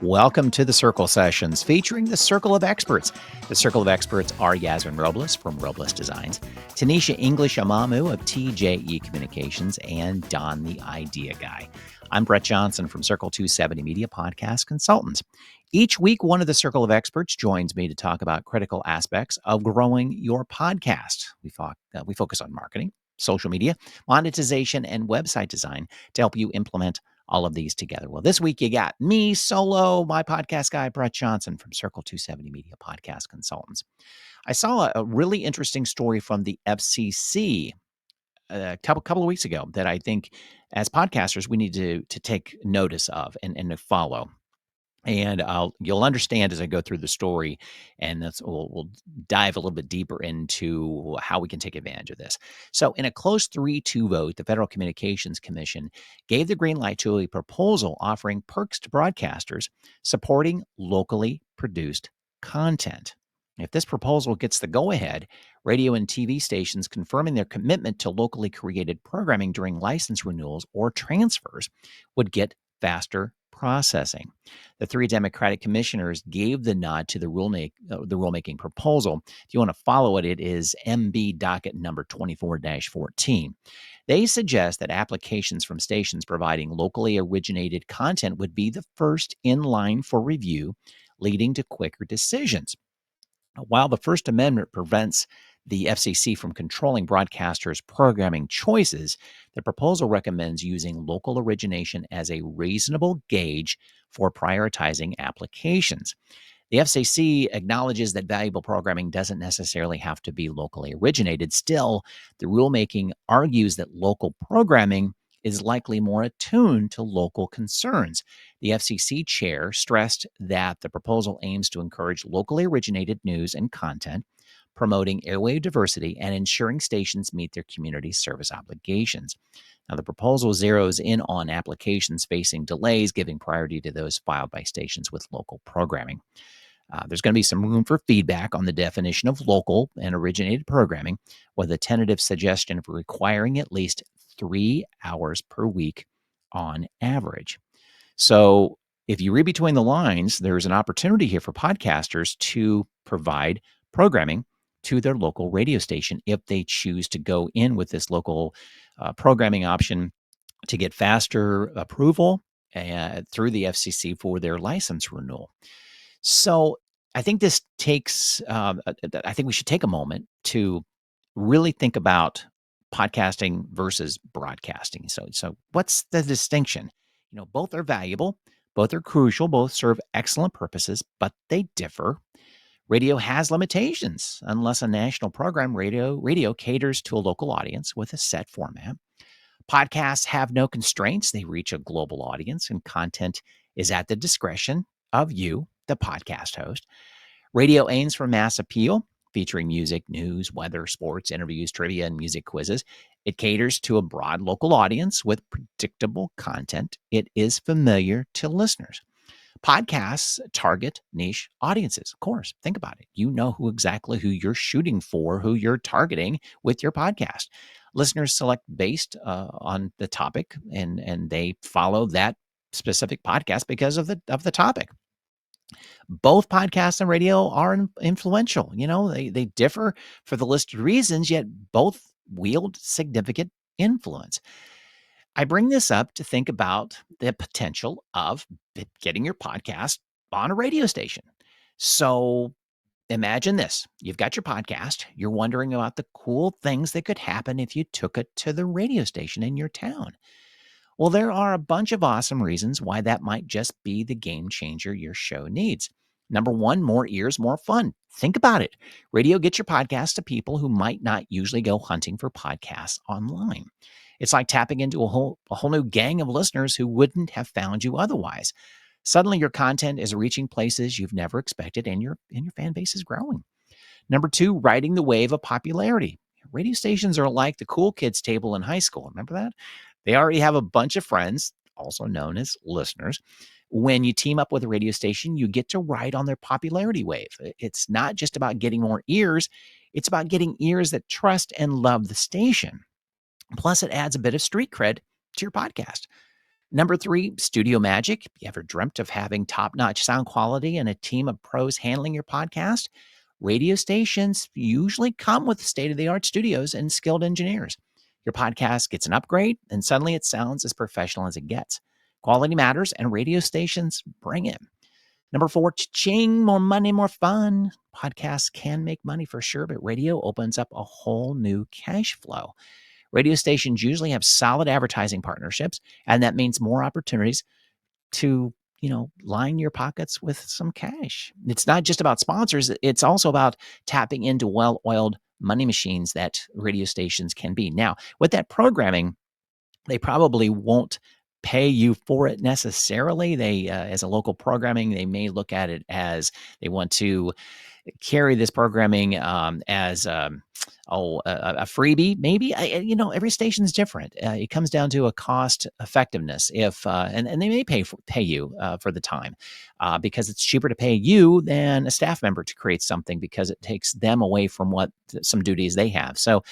Welcome to the Circle Sessions featuring the Circle of Experts. The Circle of Experts are Yasmin Robles from Robles Designs, Tanisha English Amamu of TJE Communications, and Don the Idea Guy. I'm Brett Johnson from Circle 270 Media Podcast Consultants. Each week, one of the Circle of Experts joins me to talk about critical aspects of growing your podcast. We focus on marketing, social media, monetization, and website design to help you implement all of these together. Well, this week you got me solo, my podcast guy, Brett Johnson from Circle 270 Media Podcast Consultants. I saw a really interesting story from the FCC a couple of weeks ago that I think as podcasters we need to take notice of and to follow. And you'll understand as I go through the story, and we'll dive a little bit deeper into how we can take advantage of this. So, in a close 3-2 vote, the Federal Communications Commission gave the green light to a proposal offering perks to broadcasters supporting locally produced content. If this proposal gets the go-ahead, radio and TV stations confirming their commitment to locally created programming during license renewals or transfers would get faster processing. The three Democratic commissioners gave the nod to the rulemaking proposal. If you want to follow it, it is MB docket number 24-14. They suggest that applications from stations providing locally originated content would be the first in line for review, leading to quicker decisions. While the First Amendment prevents the FCC from controlling broadcasters' programming choices, the proposal recommends using local origination as a reasonable gauge for prioritizing applications. The FCC acknowledges that valuable programming doesn't necessarily have to be locally originated. Still, the rulemaking argues that local programming is likely more attuned to local concerns. The FCC chair stressed that the proposal aims to encourage locally originated news and content, promoting airwave diversity, and ensuring stations meet their community service obligations. Now, the proposal zeroes in on applications facing delays, giving priority to those filed by stations with local programming. There's going to be some room for feedback on the definition of local and originated programming, with a tentative suggestion of requiring at least 3 hours per week on average. So, if you read between the lines, there's an opportunity here for podcasters to provide programming to their local radio station if they choose to go in with this local programming option to get faster approval through the FCC for their license renewal. So I think this takes, I think we should take a moment to really think about podcasting versus broadcasting. So what's the distinction? Both are valuable, both are crucial, both serve excellent purposes, but they differ. Radio has limitations. Unless a national program, radio caters to a local audience with a set format. Podcasts have no constraints. They reach a global audience, and content is at the discretion of you, the podcast host. Radio aims for mass appeal, featuring music, news, weather, sports, interviews, trivia, and music quizzes. It caters to a broad local audience with predictable content. It is familiar to listeners. Podcasts target niche audiences. Of course, think about it. You know exactly who you're shooting for, who you're targeting with your podcast. Listeners select based on the topic, and they follow that specific podcast because of the topic. Both podcasts and radio are influential. They differ for the listed reasons, yet both wield significant influence. I bring this up to think about the potential of getting your podcast on a radio station. So imagine this. You've got your podcast. You're wondering about the cool things that could happen if you took it to the radio station in your town. Well, there are a bunch of awesome reasons why that might just be the game changer your show needs. Number one, more ears, more fun. Think about it. Radio gets your podcast to people who might not usually go hunting for podcasts online. It's like tapping into a whole new gang of listeners who wouldn't have found you otherwise. Suddenly, your content is reaching places you've never expected, and your fan base is growing. Number two, riding the wave of popularity. Radio stations are like the cool kids table in high school. Remember that? They already have a bunch of friends, also known as listeners. When you team up with a radio station, you get to ride on their popularity wave. It's not just about getting more ears. It's about getting ears that trust and love the station. Plus, it adds a bit of street cred to your podcast. Number 3, studio magic. You ever dreamt of having top-notch sound quality and a team of pros handling your podcast? Radio stations usually come with state-of-the-art studios and skilled engineers. Your podcast gets an upgrade, and suddenly it sounds as professional as it gets. Quality matters, and radio stations bring it. Number 4, ching, more money, more fun. Podcasts can make money for sure, but radio opens up a whole new cash flow. Radio stations usually have solid advertising partnerships, and that means more opportunities to, line your pockets with some cash. It's not just about sponsors, it's also about tapping into well-oiled money machines that radio stations can be. Now, with that programming, they probably won't pay you for it necessarily. They, as a local programming, they may look at it as they want to carry this programming as a freebie, maybe. Every station is different. It comes down to a cost effectiveness. If and they may pay you for the time because it's cheaper to pay you than a staff member to create something because it takes them away from what some duties they have. So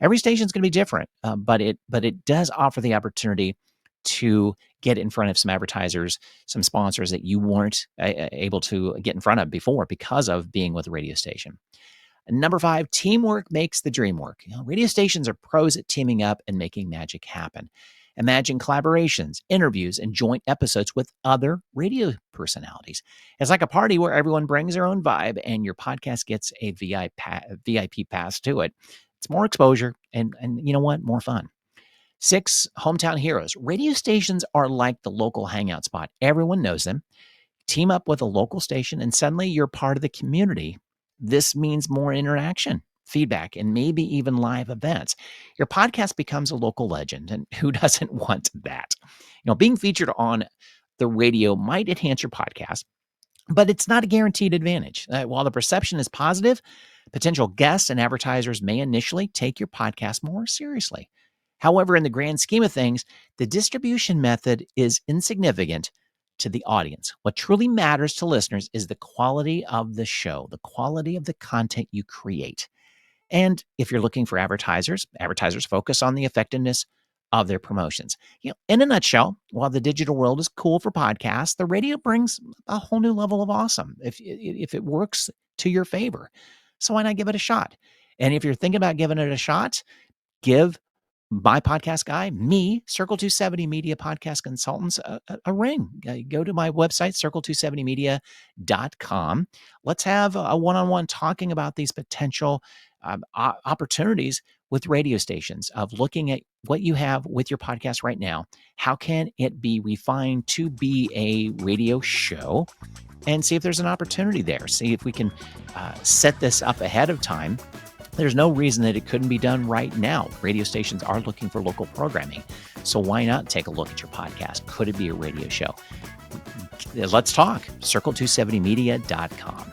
every station is going to be different, but it does offer the opportunity to get in front of some advertisers, some sponsors that you weren't able to get in front of before because of being with a radio station. And number 5, teamwork makes the dream work. Radio stations are pros at teaming up and making magic happen. Imagine collaborations, interviews, and joint episodes with other radio personalities. It's like a party where everyone brings their own vibe and your podcast gets a VIP pass to it. It's more exposure and you know what? More fun. 6, hometown heroes. Radio stations are like the local hangout spot. Everyone knows them. Team up with a local station, and suddenly you're part of the community. This means more interaction, feedback, and maybe even live events. Your podcast becomes a local legend, and who doesn't want that? Being featured on the radio might enhance your podcast, but it's not a guaranteed advantage. While the perception is positive, potential guests and advertisers may initially take your podcast more seriously. However, in the grand scheme of things, the distribution method is insignificant to the audience. What truly matters to listeners is the quality of the show, the quality of the content you create. And if you're looking for advertisers focus on the effectiveness of their promotions. In a nutshell, while the digital world is cool for podcasts, the radio brings a whole new level of awesome if it works to your favor. So why not give it a shot? And if you're thinking about giving it a shot, give my podcast guy, me, Circle 270 Media Podcast Consultants, a ring. Go to my website, circle270media.com. Let's have a one-on-one talking about these potential opportunities with radio stations of looking at what you have with your podcast right now. How can it be refined to be a radio show? And see if there's an opportunity there. See if we can set this up ahead of time. There's no reason that it couldn't be done right now. Radio stations are looking for local programming. So why not take a look at your podcast? Could it be a radio show? Let's talk. Circle270media.com.